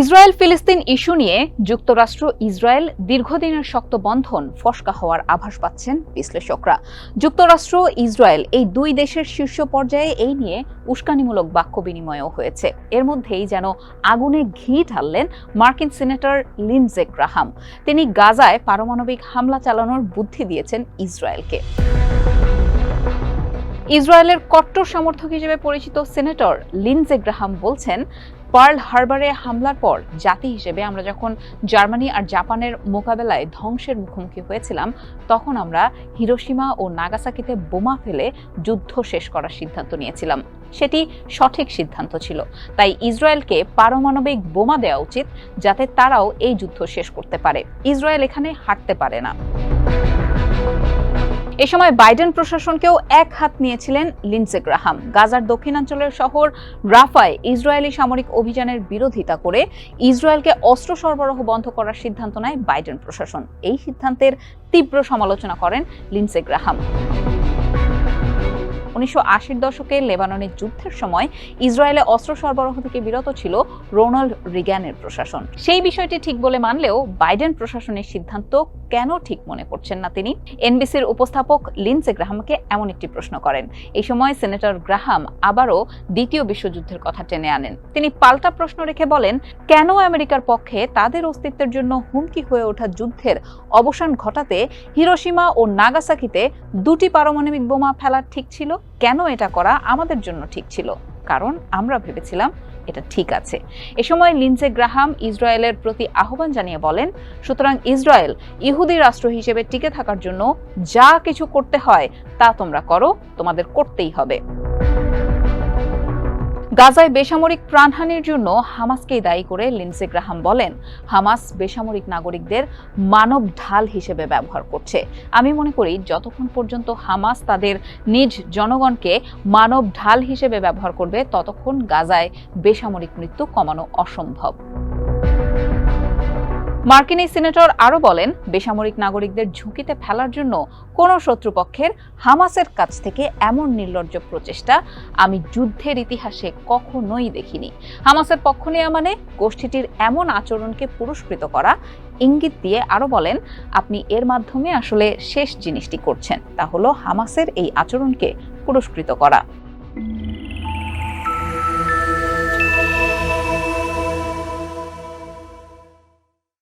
Israel ফিলিস্তিন issue নিয়ে যুক্তরাষ্ট্র ইসরায়েল দীর্ঘদিনের শক্ত বন্ধন ফসকা হওয়ার আভাস পাচ্ছেন বিশ্লেষকরা। যুক্তরাষ্ট্র ইসরায়েল এই দুই দেশের শীর্ষ পর্যায়ে এই নিয়ে উস্কানিমূলক বাক্য বিনিময়ও হয়েছে। এর মধ্যেই যেন আগুনে ঘি ঢাললেন মার্কিন সিনেটর লিন্ডসে গ্রাহাম। তিনি গাজায় পারমাণবিক হামলা চালানোর বুদ্ধি দিয়েছেন ইসরায়েলকে। ইসরায়েলের কট্টর সমর্থক হিসেবে পরিচিত সিনেটর লিন্ডসে গ্রাহাম বলছেন, পার্ল হারবারে হামলার পর জাতি হিসেবে আমরা যখন জার্মানি আর জাপানের মোকাবেলায় ধ্বংসের মুখোমুখি হয়েছিলাম, তখন আমরা হিরোশিমা ও নাগাসাকিতে বোমা ফেলে যুদ্ধ শেষ করার সিদ্ধান্ত নিয়েছিলাম। সেটি সঠিক সিদ্ধান্ত ছিল। তাই ইসরায়েলকে পারমাণবিক বোমা দেওয়া উচিত, যাতে তারাও এই যুদ্ধ শেষ করতে পারে। ইসরায়েল এখানে হারতে পারে না। এ সময় বাইডেন প্রশাসনকেও এক হাত নিয়েছিলেন লিন্ডসে গ্রাহাম। গাজার দক্ষিণাঞ্চলের শহর রাফায় ইসরায়েলি সামরিক অভিযানের বিরোধিতা করে ইসরায়েলকে অস্ত্র সরবরাহ বন্ধ করার সিদ্ধান্ত নেয় বাইডেন প্রশাসন। এই সিদ্ধান্তের তীব্র সমালোচনা করেন লিন্ডসে গ্রাহাম। 1980-র দশকে লেবাননের যুদ্ধের সময় ইসরায়েলে অস্ত্র সরবরাহ থেকে বিরত ছিল রোনাল্ড রিগ্যানের প্রশাসন। সেই বিষয়টি ঠিক বলে মানলেও বাইডেন প্রশাসনের সিদ্ধান্ত কেন ঠিক মনে করছেন না তিনি? এনবিসির উপস্থাপক লিন্ডসে গ্রাহামকে এমন একটি প্রশ্ন করেন। এই সময় সিনেটর গ্রাহাম আবারও দ্বিতীয় বিশ্বযুদ্ধের কথা টেনে আনেন। তিনি পাল্টা প্রশ্ন রেখে বলেন, কেন আমেরিকার পক্ষে তাদের অস্তিত্বের জন্য হুমকি হয়ে ওঠা যুদ্ধের অবসান ঘটাতে হিরোশিমা ও নাগাসাকিতে দুটি পারমাণবিক বোমা ফেলা ঠিক ছিল? কেন এটা করা আমাদের জন্য ঠিক ছিল? কারণ আমরা ভেবেছিলাম এটা ঠিক আছে। এ সময় লিন্ডসে গ্রাহাম ইসরায়েলের প্রতি আহ্বান জানিয়ে বলেন, সুতরাং ইসরায়েল ইহুদি রাষ্ট্র হিসেবে টিকে থাকার জন্য যা কিছু করতে হয় তা তোমরা করো, তোমাদের করতেই হবে। গাজায় বেসামরিক প্রাণহানির জন্য হামাসকেই দায়ী করে লিন্ডসে গ্রাহাম বলেন, হামাস বেসামরিক নাগরিকদের মানব ঢাল হিসেবে ব্যবহার করছে। আমি মনে করি যতক্ষণ পর্যন্ত হামাস তাদের নিজ জনগণকে মানব ঢাল হিসেবে ব্যবহার করবে, ততক্ষণ গাজায় বেসামরিক মৃত্যু কমানো অসম্ভব। মার্কিন এই সিনেটর আরও বলেন, বেসামরিক নাগরিকদের ঝুঁকিতে ফেলার জন্য কোনো শত্রুপক্ষের হামাসের কাছ থেকে এমন নির্লজ্জ প্রচেষ্টা আমি যুদ্ধের ইতিহাসে কখনোই দেখিনি। হামাসের পক্ষ নেওয়া মানে গোষ্ঠীটির এমন আচরণকে পুরস্কৃত করা। ইঙ্গিত দিয়ে আরও বলেন, আপনি এর মাধ্যমে আসলে শেষ জিনিসটি করছেন, তা হলো হামাসের এই আচরণকে পুরস্কৃত করা।